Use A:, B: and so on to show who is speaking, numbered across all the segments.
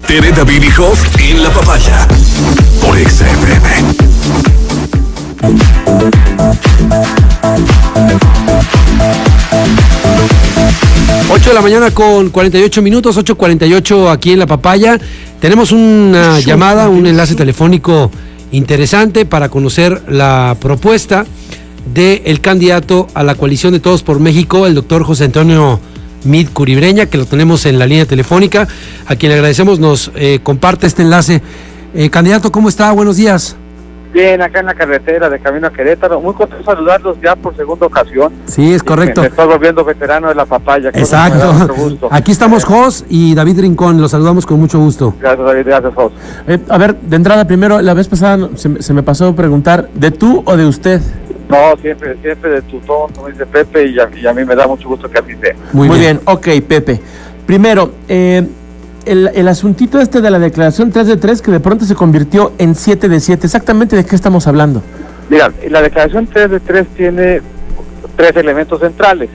A: Tere, David y Jos en La Papaya por XFM.
B: 8 de la mañana con 48 minutos, 8:48 aquí en La Papaya. Tenemos una llamada, un enlace telefónico interesante para conocer la propuesta del candidato a la coalición de Todos por México, el doctor José Antonio Meade Curibreña, que lo tenemos en la línea telefónica, a quien le agradecemos nos comparte este enlace. Candidato, ¿cómo está? Buenos días.
C: Bien, acá en la carretera de camino a Querétaro, muy contento de saludarlos ya por segunda ocasión.
B: Sí, es correcto.
C: Me estoy volviendo veterano de La Papaya.
B: Exacto. Aquí estamos Jos y David Rincón, los saludamos con mucho gusto.
C: Gracias, David, gracias, Jos.
D: A ver, de entrada primero, la vez pasada se me pasó preguntar, ¿de tú o de usted?
C: No, siempre de tu tono, como dice Pepe, y a mí me da mucho gusto que así sea.
D: Muy bien, ok, Pepe. Primero, el asuntito de la declaración 3 de 3 que de pronto se convirtió en 7 de 7, ¿exactamente de qué estamos hablando?
C: Mira, la declaración 3 de 3 tiene 3 elementos centrales.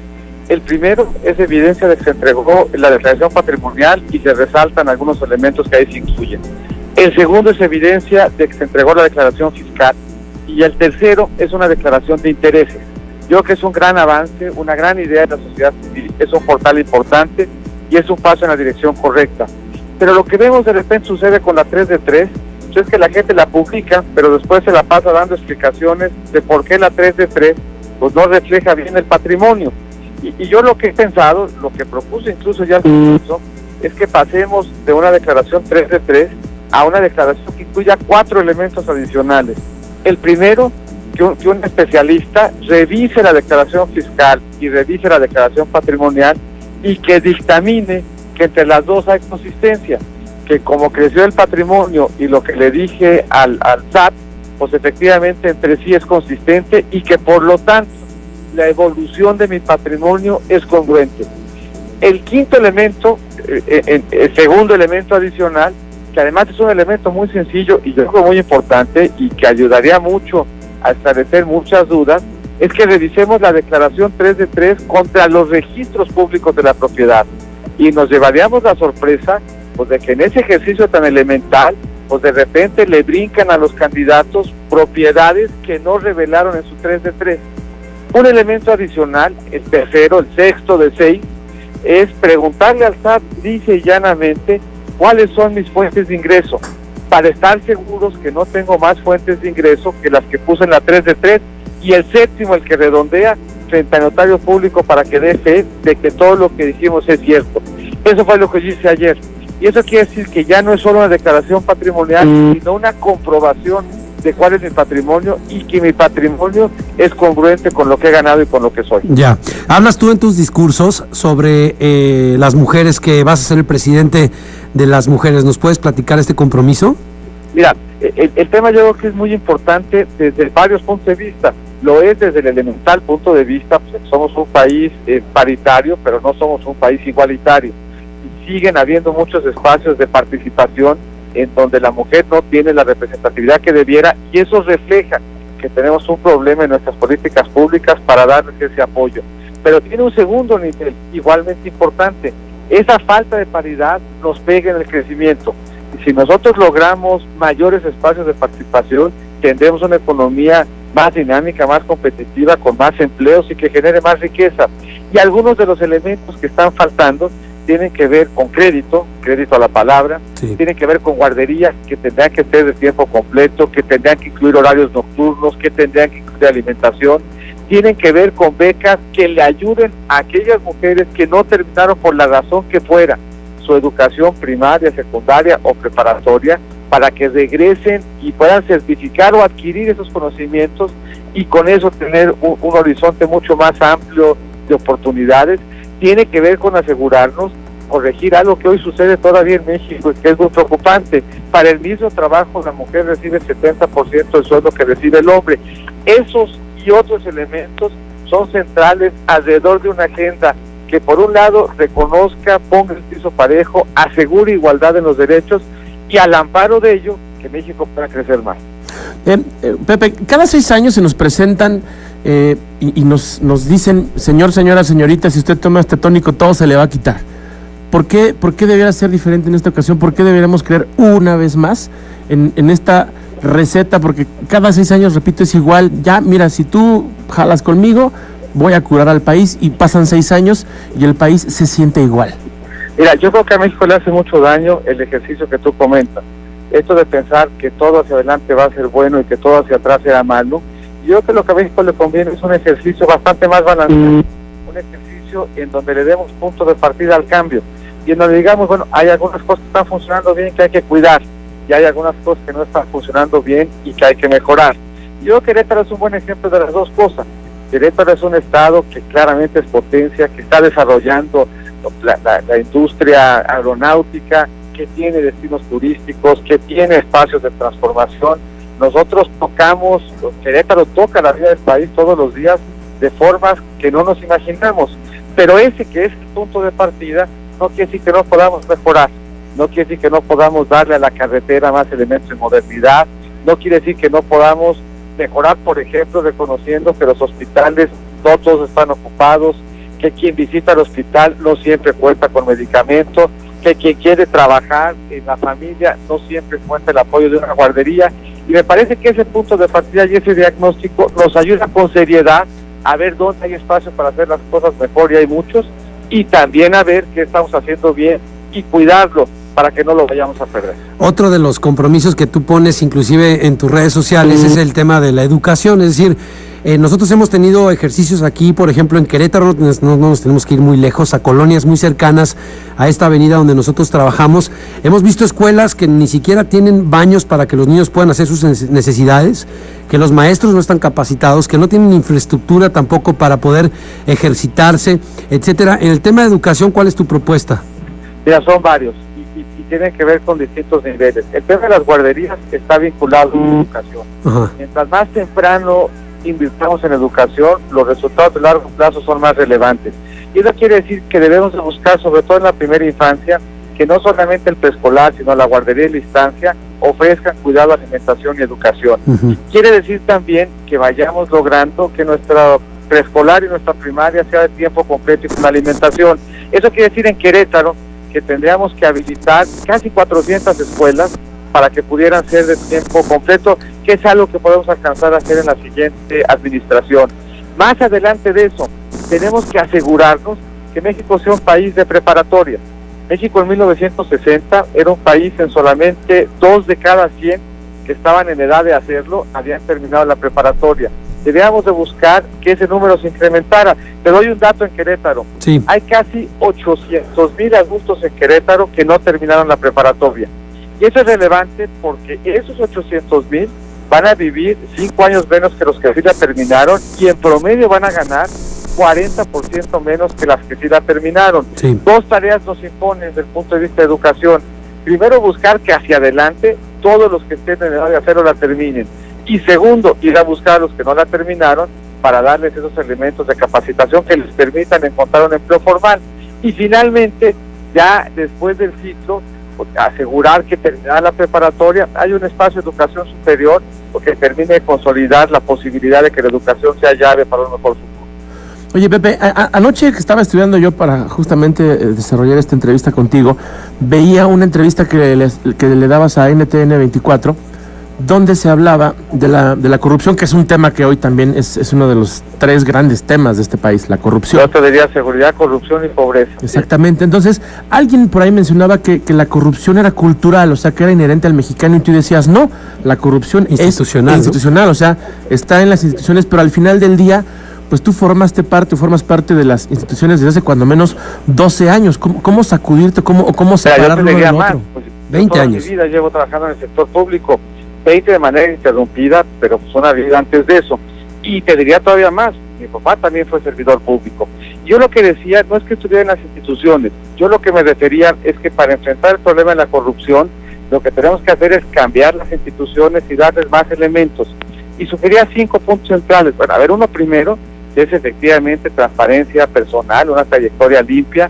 C: El primero es evidencia de que se entregó la declaración patrimonial y se resaltan algunos elementos que ahí se incluyen. El segundo es evidencia de que se entregó la declaración fiscal. Y el tercero es una declaración de intereses. Yo creo que es un gran avance, una gran idea de la sociedad civil, es un portal importante y es un paso en la dirección correcta. Pero lo que vemos de repente sucede con la 3 de 3, es que la gente la publica, pero después se la pasa dando explicaciones de por qué la 3 de 3 pues no refleja bien el patrimonio. Y yo lo que he pensado, lo que propuse incluso ya es que pasemos de una declaración 3 de 3 a una declaración que incluya 4 elementos adicionales. El primero, que un especialista revise la declaración fiscal y revise la declaración patrimonial y que dictamine que entre las dos hay consistencia, que como creció el patrimonio y lo que le dije al SAT, pues efectivamente entre sí es consistente y que por lo tanto la evolución de mi patrimonio es congruente. El quinto elemento, el segundo elemento adicional, que además es un elemento muy sencillo y yo creo muy importante y que ayudaría mucho a esclarecer muchas dudas, es que revisemos la declaración 3 de 3 contra los registros públicos de la propiedad y nos llevaríamos la sorpresa pues de que en ese ejercicio tan elemental pues de repente le brincan a los candidatos propiedades que no revelaron en su 3 de 3. Un elemento adicional, el tercero, el sexto de 6, es preguntarle al SAT lisa y llanamente cuáles son mis fuentes de ingreso, para estar seguros que no tengo más fuentes de ingreso que las que puse en la 3 de 3, y el séptimo, el que redondea, frente al notario público para que dé fe de que todo lo que dijimos es cierto. Eso fue lo que yo hice ayer, y eso quiere decir que ya no es solo una declaración patrimonial, sino una comprobación de cuál es mi patrimonio y que mi patrimonio es congruente con lo que he ganado y con lo que soy.
B: Ya, hablas tú en tus discursos sobre las mujeres, que vas a ser el presidente de las mujeres. ¿Nos puedes platicar este compromiso?
C: Mira, el tema yo creo que es muy importante desde varios puntos de vista. Lo es desde el elemental punto de vista, pues somos un país paritario, pero no somos un país igualitario. Y siguen habiendo muchos espacios de participación en donde la mujer no tiene la representatividad que debiera, y eso refleja que tenemos un problema en nuestras políticas públicas para darles ese apoyo. Pero tiene un segundo nivel igualmente importante. Esa falta de paridad nos pega en el crecimiento. Y si nosotros logramos mayores espacios de participación, tendremos una economía más dinámica, más competitiva, con más empleos y que genere más riqueza. Y algunos de los elementos que están faltando tienen que ver con crédito a la palabra, sí. Tienen que ver con guarderías que tendrán que ser de tiempo completo, que tendrán que incluir horarios nocturnos, que tendrán que incluir alimentación, tienen que ver con becas que le ayuden a aquellas mujeres que no terminaron por la razón que fuera su educación primaria, secundaria o preparatoria, para que regresen y puedan certificar o adquirir esos conocimientos y con eso tener un horizonte mucho más amplio de oportunidades. Tiene que ver con asegurarnos, corregir algo que hoy sucede todavía en México y que es muy preocupante. Para el mismo trabajo la mujer recibe el 70% del sueldo que recibe el hombre. Esos y otros elementos son centrales alrededor de una agenda que por un lado reconozca, ponga el piso parejo, asegure igualdad en los derechos y al amparo de ello que México pueda crecer más.
D: Pepe, cada 6 años se nos presentan y nos dicen, señor, señora, señorita, si usted toma este tónico todo se le va a quitar. ¿Por qué debería ser diferente en esta ocasión? ¿Por qué deberíamos creer una vez más en esta receta? Porque cada 6 años, repito, es igual. Ya, mira, si tú jalas conmigo, voy a curar al país, y pasan 6 años y el país se siente igual.
C: Mira, yo creo que a México le hace mucho daño el ejercicio que tú comentas. Esto de pensar que todo hacia adelante va a ser bueno y que todo hacia atrás será malo. Yo creo que lo que a México le conviene es un ejercicio bastante más balanceado, un ejercicio en donde le demos punto de partida al cambio y en donde digamos, bueno, hay algunas cosas que están funcionando bien que hay que cuidar y hay algunas cosas que no están funcionando bien y que hay que mejorar. Yo creo que Querétaro es un buen ejemplo de las dos cosas. Querétaro es un estado que claramente es potencia, que está desarrollando la industria aeronáutica, que tiene destinos turísticos, que tiene espacios de transformación. Nosotros Querétaro toca la vida del país todos los días de formas que no nos imaginamos, pero ese que es el punto de partida no quiere decir que no podamos mejorar, no quiere decir que no podamos darle a la carretera más elementos de modernidad, no quiere decir que no podamos mejorar, por ejemplo, reconociendo que los hospitales no todos están ocupados, que quien visita el hospital no siempre cuenta con medicamentos, que quien quiere trabajar en la familia no siempre cuenta el apoyo de una guardería, y me parece que ese punto de partida y ese diagnóstico nos ayuda con seriedad a ver dónde hay espacio para hacer las cosas mejor, y hay muchos, y también a ver qué estamos haciendo bien y cuidarlo para que no lo vayamos a perder.
B: Otro de los compromisos que tú pones inclusive en tus redes sociales es el tema de la educación, es decir, nosotros hemos tenido ejercicios aquí, por ejemplo en Querétaro, no nos tenemos que ir muy lejos, a colonias muy cercanas a esta avenida donde nosotros trabajamos. Hemos visto escuelas que ni siquiera tienen baños para que los niños puedan hacer sus necesidades, que los maestros no están capacitados, que no tienen infraestructura tampoco para poder ejercitarse, etcétera. En el tema de educación, ¿cuál es tu propuesta?
C: Mira, son varios y tienen que ver con distintos niveles. El tema de las guarderías está vinculado a la educación.
B: Ajá.
C: Mientras más temprano invirtamos en educación, los resultados de largo plazo son más relevantes. Y eso quiere decir que debemos de buscar, sobre todo en la primera infancia, que no solamente el preescolar, sino la guardería y la instancia ofrezcan cuidado, alimentación y educación.
B: Uh-huh.
C: Quiere decir también que vayamos logrando que nuestra preescolar y nuestra primaria sea de tiempo completo y con alimentación. Eso quiere decir en Querétaro que tendríamos que habilitar casi 400 escuelas para que pudieran ser de tiempo completo, que es algo que podemos alcanzar a hacer en la siguiente administración. Más adelante de eso, tenemos que asegurarnos que México sea un país de preparatoria. México en 1960 era un país en solamente 2 de cada 100 que estaban en edad de hacerlo, habían terminado la preparatoria. Debíamos de buscar que ese número se incrementara. Te doy un dato en Querétaro.
B: Sí.
C: Hay casi 800,000 adultos en Querétaro que no terminaron la preparatoria. Y eso es relevante porque esos 800,000 van a vivir 5 años menos que los que sí la terminaron y en promedio van a ganar 40% menos que las que sí la terminaron.
B: Sí.
C: 2 tareas nos imponen desde el punto de vista de educación. Primero, buscar que hacia adelante todos los que estén en edad de hacerlo la terminen. Y segundo, ir a buscar a los que no la terminaron para darles esos elementos de capacitación que les permitan encontrar un empleo formal. Y finalmente, ya después del ciclo, asegurar que terminada la preparatoria hay un espacio de educación superior que termine de consolidar la posibilidad de que la educación sea llave para un mejor futuro.
D: Oye, Pepe, anoche que estaba estudiando yo para justamente desarrollar esta entrevista contigo, veía una entrevista que le dabas a NTN 24, donde se hablaba de la corrupción, que es un tema que hoy también es uno de los 3 grandes temas de este país, la corrupción.
C: Yo te diría seguridad, corrupción y pobreza.
D: Exactamente. Entonces, alguien por ahí mencionaba que la corrupción era cultural, o sea, que era inherente al mexicano, y tú decías, no, la corrupción
B: institucional,
D: es institucional, ¿no? O sea, está en las instituciones, pero al final del día, pues tú formas parte de las instituciones desde hace cuando menos 12 años. ¿Cómo sacudirte, cómo separarlo uno del otro?
C: Pues,
B: 20
C: toda
B: años.
C: Mi vida llevo trabajando en el sector público, 20 de manera interrumpida, pero pues una vida antes de eso. Y te diría todavía más, mi papá también fue servidor público. Yo lo que decía no es que estuviera en las instituciones, yo lo que me refería es que para enfrentar el problema de la corrupción, lo que tenemos que hacer es cambiar las instituciones y darles más elementos. Y sugería 5 puntos centrales. Bueno, a ver, uno primero es efectivamente transparencia personal, una trayectoria limpia.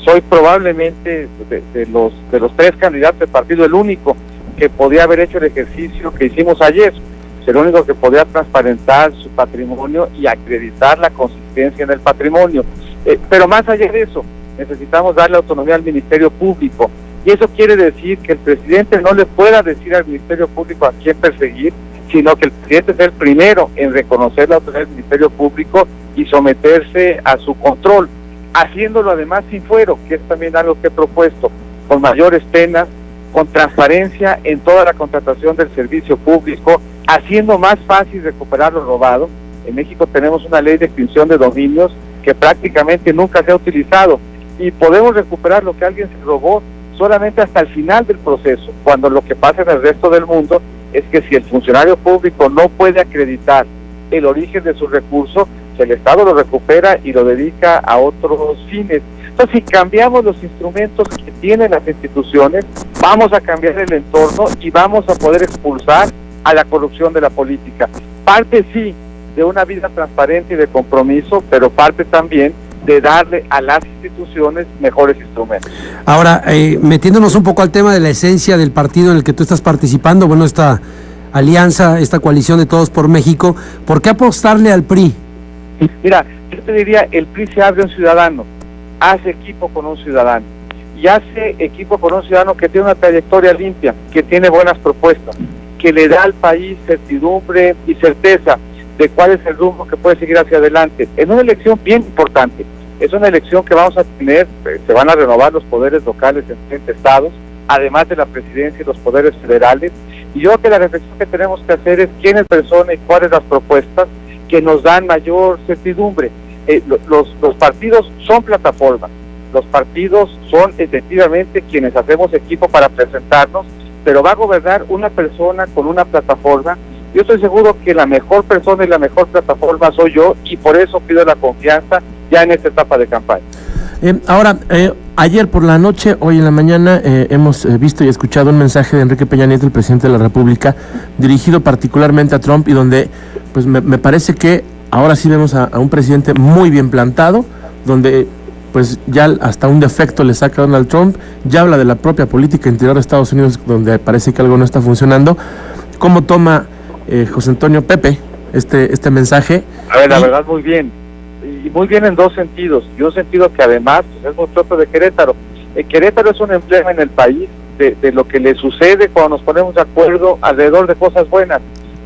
C: Soy probablemente de los 3 candidatos del partido el único que podía haber hecho el ejercicio que hicimos ayer. Es el único que podía transparentar su patrimonio y acreditar la consistencia en el patrimonio. Pero más allá de eso, necesitamos darle autonomía al Ministerio Público. Y eso quiere decir que el presidente no le pueda decir al Ministerio Público a quién perseguir, sino que el presidente es el primero en reconocer la autoridad del Ministerio Público y someterse a su control, haciéndolo además sin fuero, que es también algo que he propuesto, con mayores penas, con transparencia en toda la contratación del servicio público, haciendo más fácil recuperar lo robado. En México tenemos una ley de extinción de dominios que prácticamente nunca se ha utilizado y podemos recuperar lo que alguien se robó solamente hasta el final del proceso, cuando lo que pasa en el resto del mundo es que si el funcionario público no puede acreditar el origen de su recurso, el Estado lo recupera y lo dedica a otros fines. Entonces, si cambiamos los instrumentos que tienen las instituciones, vamos a cambiar el entorno y vamos a poder expulsar a la corrupción de la política. Parte sí de una vida transparente y de compromiso, pero parte también de darle a las instituciones mejores instrumentos.
B: Ahora, metiéndonos un poco al tema de la esencia del partido en el que tú estás participando, bueno, esta alianza, esta coalición de Todos por México, ¿por qué apostarle al PRI?
C: Mira, yo te diría, el PRI se abre a un ciudadano, hace equipo con un ciudadano, y hace equipo con un ciudadano que tiene una trayectoria limpia, que tiene buenas propuestas, que le da al país certidumbre y certeza de cuál es el rumbo que puede seguir hacia adelante. Es una elección bien importante, es una elección que vamos a tener, se van a renovar los poderes locales en 30 estados, además de la presidencia y los poderes federales, y yo creo que la reflexión que tenemos que hacer es quién es persona y cuáles las propuestas que nos dan mayor certidumbre. Los partidos son plataformas, los partidos son efectivamente quienes hacemos equipo para presentarnos, pero va a gobernar una persona con una plataforma. Yo estoy seguro que la mejor persona y la mejor plataforma soy yo, y por eso pido la confianza ya en esta etapa de campaña.
D: Ahora, ayer por la noche, hoy en la mañana, hemos visto y escuchado un mensaje de Enrique Peña Nieto, el presidente de la República, dirigido particularmente a Trump, y donde pues me parece que ahora sí vemos a un presidente muy bien plantado, donde pues ya hasta un defecto le saca a Donald Trump, ya habla de la propia política interior de Estados Unidos, donde parece que algo no está funcionando. ¿Cómo toma José Antonio Pepe este mensaje?
C: A ver, la verdad, muy bien. Y muy bien en dos sentidos. Y un sentido que además pues, es muy propio de Querétaro. Querétaro es un emblema en el país de lo que le sucede cuando nos ponemos de acuerdo alrededor de cosas buenas.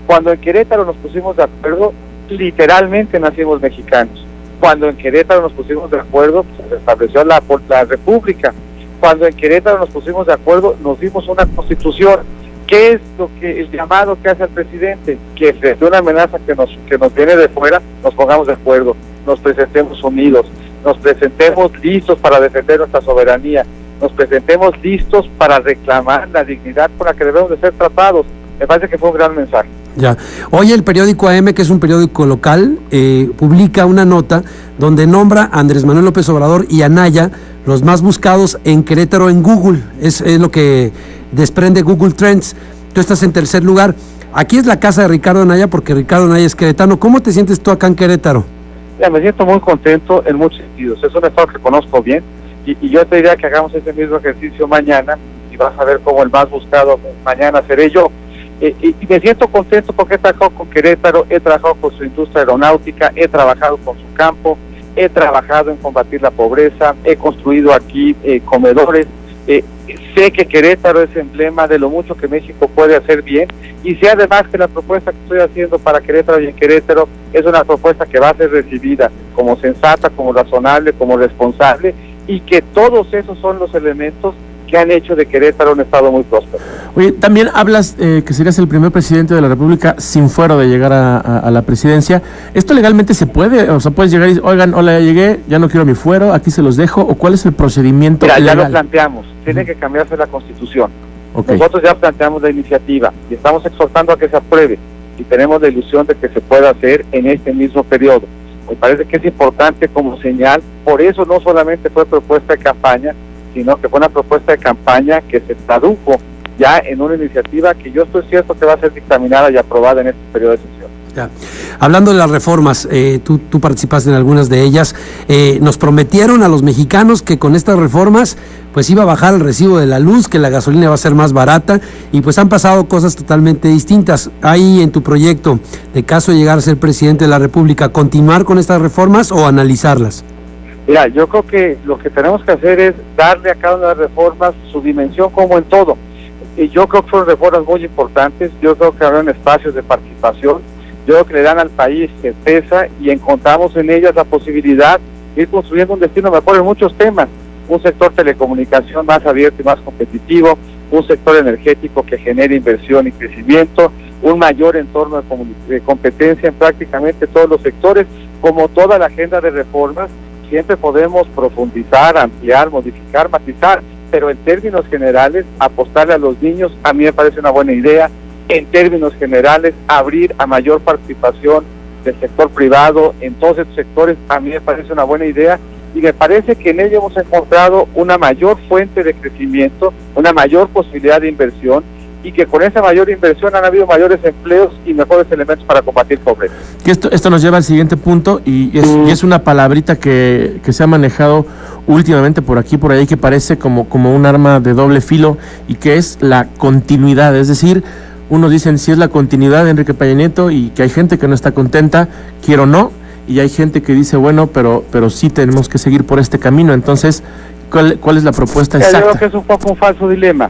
C: Cuando en Querétaro nos pusimos de acuerdo, literalmente nacimos mexicanos. Cuando en Querétaro nos pusimos de acuerdo, pues, se estableció la República. Cuando en Querétaro nos pusimos de acuerdo, nos dimos una constitución. ¿Qué es lo que el llamado que hace el presidente? Que frente a una amenaza que nos viene de fuera, nos pongamos de acuerdo, nos presentemos unidos, nos presentemos listos para defender nuestra soberanía, nos presentemos listos para reclamar la dignidad con la que debemos de ser tratados. Me parece que fue un gran mensaje.
B: Ya. Hoy el periódico AM, que es un periódico local, publica una nota donde nombra a Andrés Manuel López Obrador y a Anaya los más buscados en Querétaro en Google. Es lo que desprende Google Trends. Tú estás en tercer lugar. Aquí es la casa de Ricardo Anaya, porque Ricardo Anaya es queretano. ¿Cómo te sientes tú acá en Querétaro?
C: Ya, me siento muy contento en muchos sentidos. Es un estado que conozco bien y yo te diría que hagamos ese mismo ejercicio mañana y vas a ver cómo el más buscado mañana seré yo. Y me siento contento porque he trabajado con Querétaro, he trabajado con su industria aeronáutica, he trabajado con su campo, he trabajado en combatir la pobreza, he construido aquí comedores. Sé que Querétaro es emblema de lo mucho que México puede hacer bien, y sé además que la propuesta que estoy haciendo para Querétaro y en Querétaro es una propuesta que va a ser recibida como sensata, como razonable, como responsable, y que todos esos son los elementos que han hecho de Querétaro un estado muy próspero.
D: Oye, también hablas que serías el primer presidente de la República sin fuero de llegar a la presidencia. ¿Esto legalmente se puede? O sea, puedes llegar y decir, oigan, hola, ya llegué, ya no quiero mi fuero, aquí se los dejo, ¿o cuál es el procedimiento legal?
C: Ya lo planteamos, tiene que cambiarse la Constitución. Okay. Nosotros ya planteamos la iniciativa y estamos exhortando a que se apruebe, y tenemos la ilusión de que se pueda hacer en este mismo periodo. Me parece que es importante como señal, por eso no solamente fue propuesta de campaña, sino que fue una propuesta de campaña que se tradujo ya en una iniciativa que yo estoy cierto que va a ser dictaminada y aprobada en este periodo de sesión.
B: Ya. Hablando de las reformas, tú participaste en algunas de ellas. Nos prometieron a los mexicanos que con estas reformas pues iba a bajar el recibo de la luz, que la gasolina va a ser más barata, y pues han pasado cosas totalmente distintas. ¿Hay en tu proyecto, de caso de llegar a ser presidente de la República, continuar con estas reformas o analizarlas?
C: Mira, yo creo que lo que tenemos que hacer es darle a cada una de las reformas su dimensión como en todo. Y yo creo que fueron reformas muy importantes, yo creo que habrán espacios de participación, yo creo que le dan al país certeza y encontramos en ellas la posibilidad de ir construyendo un destino mejor en muchos temas. Un sector telecomunicación más abierto y más competitivo, un sector energético que genere inversión y crecimiento, un mayor entorno de competencia en prácticamente todos los sectores. Como toda la agenda de reformas, siempre podemos profundizar, ampliar, modificar, matizar, pero en términos generales, apostarle a los niños a mí me parece una buena idea. En términos generales, abrir a mayor participación del sector privado en todos estos sectores a mí me parece una buena idea, y me parece que en ello hemos encontrado una mayor fuente de crecimiento, una mayor posibilidad de inversión, y que con esa mayor inversión han habido mayores empleos y mejores elementos para combatir pobreza.
D: Esto nos lleva al siguiente punto, y es una palabrita que se ha manejado últimamente por aquí, por ahí, que parece como un arma de doble filo, y que es la continuidad. Es decir, unos dicen si es la continuidad de Enrique Peña Nieto, y que hay gente que no está contenta, quiero o no, y hay gente que dice, bueno, pero sí tenemos que seguir por este camino. Entonces, ¿cuál es la propuesta exacta?
C: Yo creo que es un poco un falso dilema.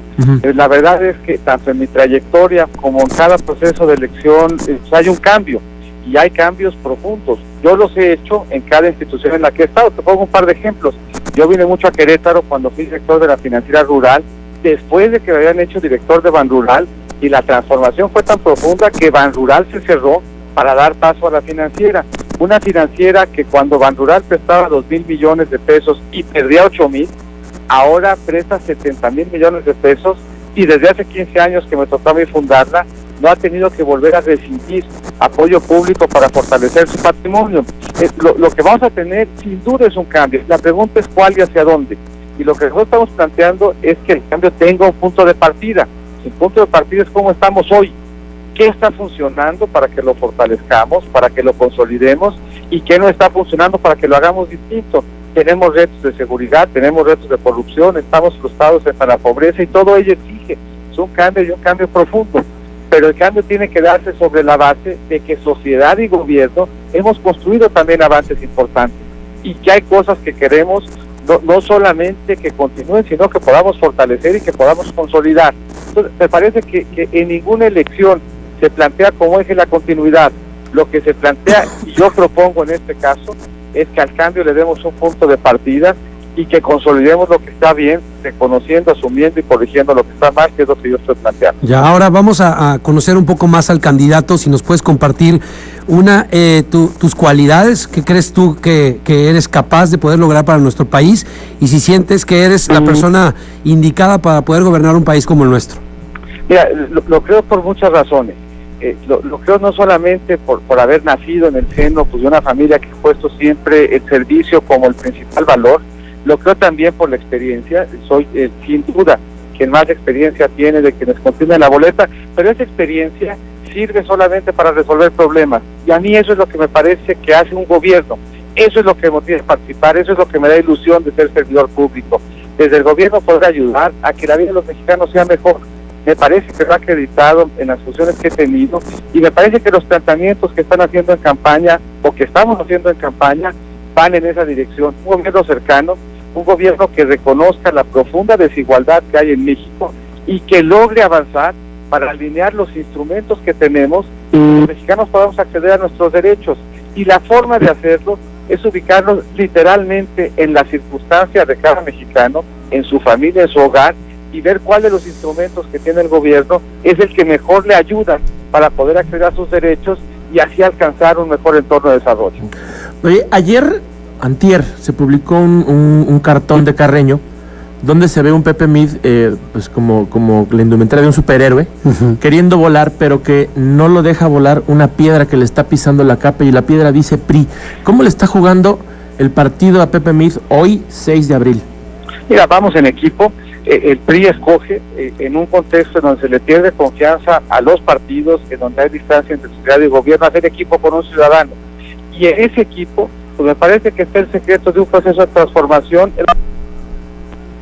C: La verdad es que tanto en mi trayectoria como en cada proceso de elección hay un cambio, y hay cambios profundos. Yo los he hecho en cada institución en la que he estado. Te pongo un par de ejemplos. Yo vine mucho a Querétaro cuando fui director de la Financiera Rural, después de que me habían hecho director de Banrural, y la transformación fue tan profunda que Banrural se cerró para dar paso a la financiera. Una financiera que cuando Banrural prestaba 2,000 millones de pesos y perdía 8,000, ahora presta 70,000 millones de pesos, y desde hace 15 años que me tocó a mí fundarla, no ha tenido que volver a recibir apoyo público para fortalecer su patrimonio. Lo que vamos a tener sin duda es un cambio. La pregunta es cuál y hacia dónde. Y lo que nosotros estamos planteando es que el cambio tenga un punto de partida. El punto de partida es cómo estamos hoy. ¿Qué está funcionando para que lo fortalezcamos, para que lo consolidemos, y qué no está funcionando para que lo hagamos distinto? Tenemos retos de seguridad, tenemos retos de corrupción, estamos frustrados en la pobreza, y todo ello exige un cambio, y un cambio profundo. Pero el cambio tiene que darse sobre la base de que sociedad y gobierno hemos construido también avances importantes, y que hay cosas que queremos no solamente que continúen, sino que podamos fortalecer y que podamos consolidar. Entonces, me parece que en ninguna elección se plantea como eje la continuidad. Lo que se plantea, y yo propongo en este caso, es que al cambio le demos un punto de partida y que consolidemos lo que está bien, reconociendo, asumiendo y corrigiendo lo que está mal, que es lo que yo estoy planteando.
B: Ya, ahora vamos a conocer un poco más al candidato. Si nos puedes compartir tus cualidades, ¿qué crees tú que eres capaz de poder lograr para nuestro país? Y si sientes que eres la persona indicada para poder gobernar un país como el nuestro.
C: Mira, lo creo por muchas razones. Lo creo no solamente por haber nacido en el seno pues, de una familia que ha puesto siempre el servicio como el principal valor. Lo creo también por la experiencia. Soy sin duda quien más experiencia tiene de quienes continúan la boleta, pero esa experiencia sirve solamente para resolver problemas, y a mí eso es lo que me parece que hace un gobierno. Eso es lo que me motiva a participar, eso es lo que me da ilusión de ser servidor público. Desde el gobierno poder ayudar a que la vida de los mexicanos sea mejor. Me parece que lo ha acreditado en las funciones que he tenido, y me parece que los planteamientos que están haciendo en campaña, o que estamos haciendo en campaña, van en esa dirección. Un gobierno cercano, un gobierno que reconozca la profunda desigualdad que hay en México y que logre avanzar para alinear los instrumentos que tenemos, y los mexicanos podamos acceder a nuestros derechos. Y la forma de hacerlo es ubicarnos literalmente en las circunstancias de cada mexicano, en su familia, en su hogar, y ver cuál de los instrumentos que tiene el gobierno es el que mejor le ayuda para poder acceder a sus derechos y así alcanzar un mejor entorno de desarrollo.
D: Oye, antier, se publicó un cartón de Carreño donde se ve un Pepe Mid, pues como la indumentaria de un superhéroe, queriendo volar, pero que no lo deja volar una piedra que le está pisando la capa, y la piedra dice PRI. ¿Cómo le está jugando el partido a Pepe Mid hoy, 6 de abril?
C: Mira, vamos en equipo. El PRI escoge, en un contexto en donde se le pierde confianza a los partidos, en donde hay distancia entre sociedad y gobierno, hacer equipo con un ciudadano. Y en ese equipo, pues me parece que está el secreto de un proceso de transformación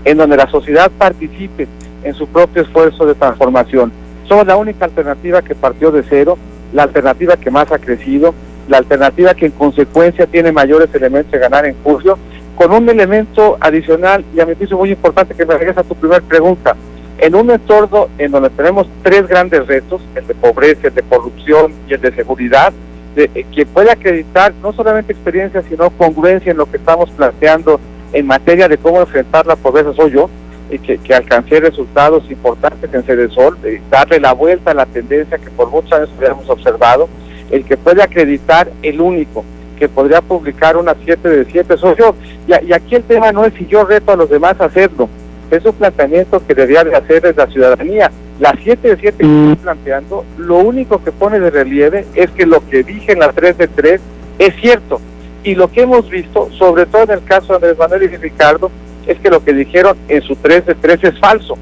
C: en donde la sociedad participe en su propio esfuerzo de transformación. Somos la única alternativa que partió de cero, la alternativa que más ha crecido, la alternativa que en consecuencia tiene mayores elementos de ganar en julio, con un elemento adicional, y a mi juicio muy importante, que me regresa a tu primera pregunta. En un entorno en donde tenemos tres grandes retos, el de pobreza, el de corrupción y el de seguridad, que puede acreditar no solamente experiencia, sino congruencia en lo que estamos planteando en materia de cómo enfrentar la pobreza, soy yo, y que alcancé resultados importantes en Cedesol, darle la vuelta a la tendencia que por muchos años habíamos observado. El que puede acreditar, el único que podría publicar una 7 de 7 soy yo. Y aquí el tema no es si yo reto a los demás a hacerlo, es un planteamiento que debería de hacer desde la ciudadanía. La 7 de 7 que estoy planteando, lo único que pone de relieve es que lo que dije en la 3 de 3 es cierto, y lo que hemos visto, sobre todo en el caso de Andrés Manuel y Ricardo, es que lo que dijeron en su 3 de 3 es falso,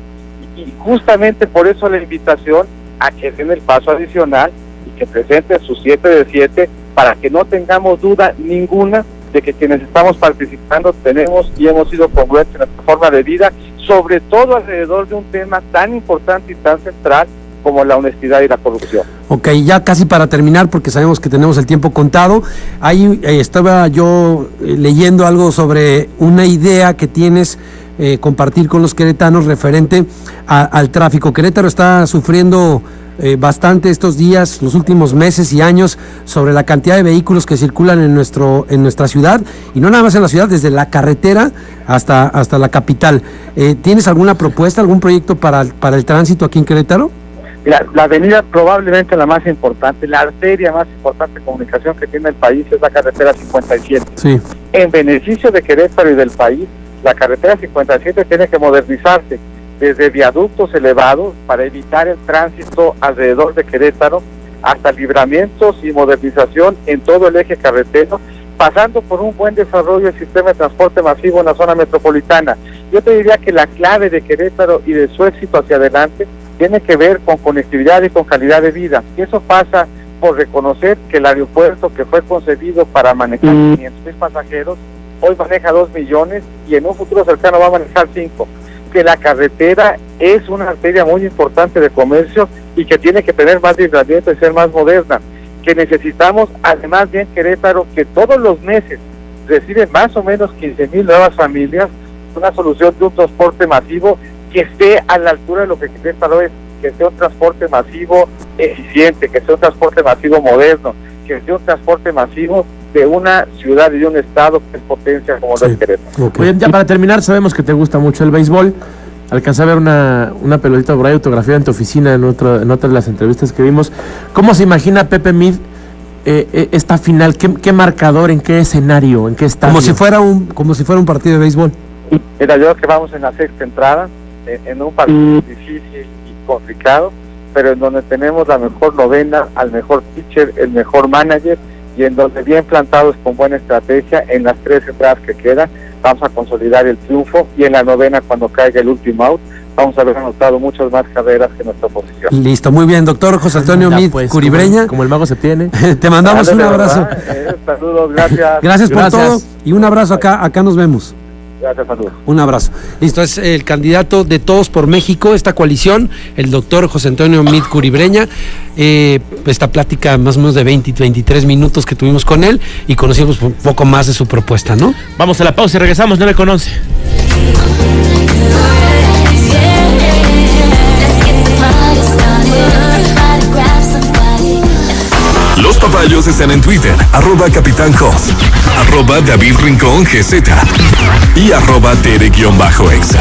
C: y justamente por eso la invitación a que den el paso adicional y que presenten su 7 de 7, para que no tengamos duda ninguna de que quienes estamos participando tenemos y hemos sido congruentes en nuestra forma de vida, sobre todo alrededor de un tema tan importante y tan central como la honestidad y la corrupción.
B: Ok, ya casi para terminar, porque sabemos que tenemos el tiempo contado. Ahí estaba yo leyendo algo sobre una idea que tienes compartir con los queretanos referente al tráfico. Querétaro está sufriendo bastante estos días, los últimos meses y años, sobre la cantidad de vehículos que circulan en nuestra ciudad, y no nada más en la ciudad, desde la carretera hasta la capital. ¿Tienes alguna propuesta, algún proyecto para el tránsito aquí en Querétaro?
C: La avenida probablemente la más importante, la arteria más importante de comunicación que tiene el país es la carretera 57.
B: Sí.
C: En beneficio de Querétaro y del país, la carretera 57 tiene que modernizarse desde viaductos elevados para evitar el tránsito alrededor de Querétaro, hasta libramientos y modernización en todo el eje carretero, pasando por un buen desarrollo del sistema de transporte masivo en la zona metropolitana. Yo te diría que la clave de Querétaro y de su éxito hacia adelante tiene que ver con conectividad y con calidad de vida. Y eso pasa por reconocer que el aeropuerto, que fue concebido para manejar 500,000 pasajeros, hoy maneja 2 millones y en un futuro cercano va a manejar 5. Que la carretera es una arteria muy importante de comercio y que tiene que tener más libramiento y ser más moderna. Que necesitamos, además bien Querétaro, que todos los meses reciben más o menos 15,000 nuevas familias, una solución de un transporte masivo que esté a la altura de lo que Querétaro es, que sea un transporte masivo eficiente, que sea un transporte masivo moderno, que sea un transporte masivo de una ciudad y de un estado que es potencia como lo es Querétaro.
D: Okay. Oye, ya para terminar, sabemos que te gusta mucho el béisbol. Alcancé a ver una pelotita por ahí autografiada en tu oficina en otra de las entrevistas que vimos. ¿Cómo se imagina Pepe Mid esta final? ¿Qué marcador, en qué escenario, en qué estadio?
B: Como si fuera un partido de béisbol.
C: Mira, yo creo que vamos en la sexta entrada, en un partido difícil y complicado, pero en donde tenemos la mejor novena, al mejor pitcher, el mejor manager, y en donde bien plantados con buena estrategia, en las 3 entradas que quedan, vamos a consolidar el triunfo, y en la novena, cuando caiga el último out, vamos a haber anotado muchas más carreras que nuestra oposición.
B: Listo, muy bien, doctor José Antonio Mid Curibreña.
D: Como el mago se tiene.
B: Te mandamos un abrazo.
C: Saludos, gracias.
B: Gracias por todo, y un abrazo acá nos vemos.
C: Gracias, saludos.
B: Un abrazo. Listo, es el candidato de Todos por México, esta coalición, el doctor José Antonio Mid Curibreña. Esta plática más o menos de 23 minutos que tuvimos con él y conocimos un poco más de su propuesta, ¿no?
D: Vamos a la pausa y regresamos, 9:11.
A: Los papayos están en Twitter, @Capitán Jos, @David Rincón GZ y @Tere_Exa.